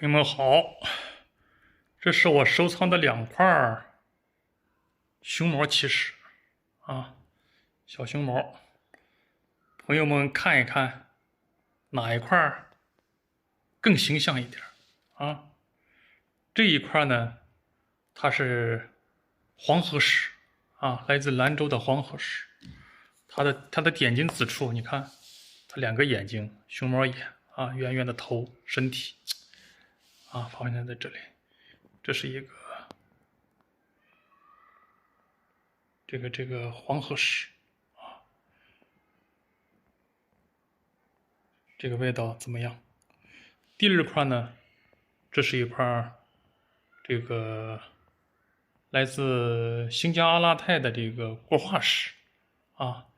朋友们好，这是我收藏的2块熊猫骑士啊，小熊猫。朋友们看一看，哪一块更形象一点啊？这一块呢，它是黄河石啊，来自兰州的黄河石。它的点睛之处，你看，它2个眼睛，熊猫眼啊，圆圆的头，身体啊，放在这里。这是一个这个黄河石啊，这个味道怎么样？第2块呢，这是一块这个来自新疆阿勒泰的这个国画石啊，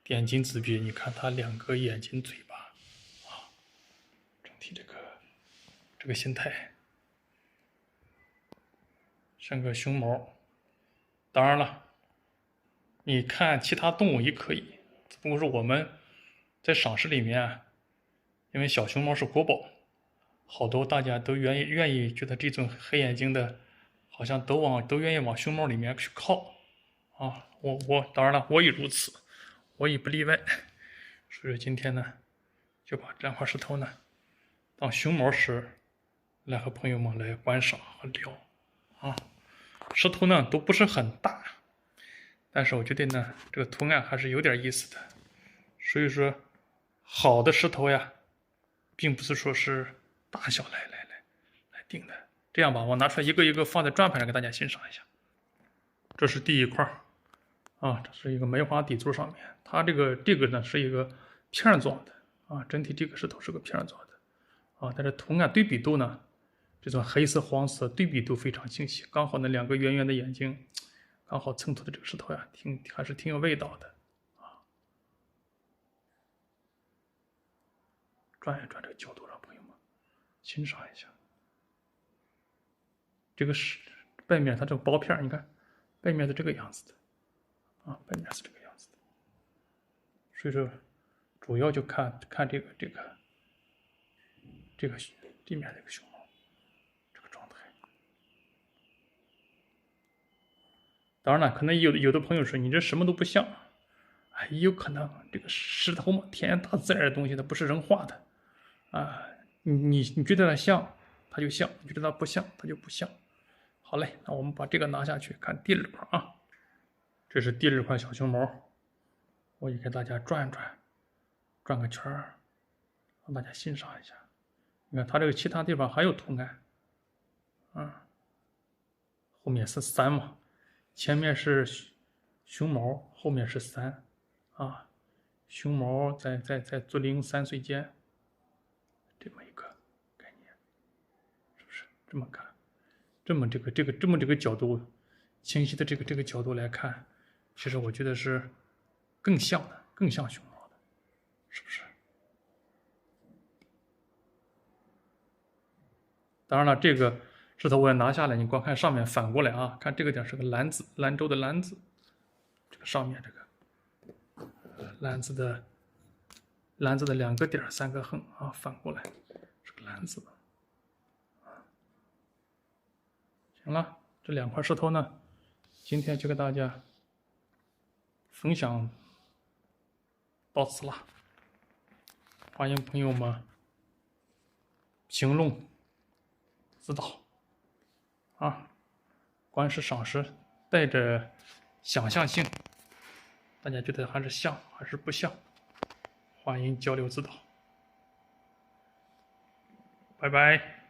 点睛之笔，你看它2个眼睛、嘴巴啊，整体这个形态像个熊猫。当然了，你看其他动物也可以，只不过是我们在赏识里面，因为小熊猫是国宝，好多大家都愿意觉得这种黑眼睛的，好像都愿意往熊猫里面去靠啊。我当然了，我也如此，我也不例外。所以今天呢，就把这2块石头呢当熊猫石来和朋友们来观赏和聊啊。石头呢都不是很大。但是我觉得呢，这个图案还是有点意思的。所以说，好的石头呀，并不是说是大小来定的。这样吧，我拿出来一个一个放在转盘上给大家欣赏一下。这是第1块啊，这是一个梅花底座上面，它这个呢是一个片状的啊，整体这个石头是个片状的啊，但是图案对比度呢，这种黑色黄色对比度非常清晰，刚好那2个圆圆的眼睛。刚好衬托的这个石头呀，还是挺有味道的啊！转一转这个角度，让朋友们欣赏一下。这个是背面，它这个薄片，你看背面是这个样子的啊，背面是这个样子的。所以说，主要就看这个地面这个熊猫这个状态。当然了，可能有的朋友说你这什么都不像，哎，有可能这个石头嘛，天然大自然的东西，它不是人画的啊。你觉得它像，它就像；你觉得它不像，它就不像。好嘞，那我们把这个拿下去看第2块啊。这是第2块小熊猫，我也给大家转个圈儿，让大家欣赏一下。你看它这个其他地方还有图案啊，后面是3嘛。前面是熊猫，后面是3啊，熊猫在足龄3岁间，这么一个概念，是不是这么看？这么这个角度，清晰的这个角度来看，其实我觉得是更像熊猫的，是不是？当然了，这个石头我也拿下来，你光看上面反过来啊，看这个点是个兰字，兰州的兰字，这个上面这个兰字的2个点3个横啊，反过来是个兰字。行了，这2块石头呢，今天就给大家分享到此了。欢迎朋友们评论指导啊，观识赏识，带着想象性，大家觉得还是像还是不像？欢迎交流指导。拜拜。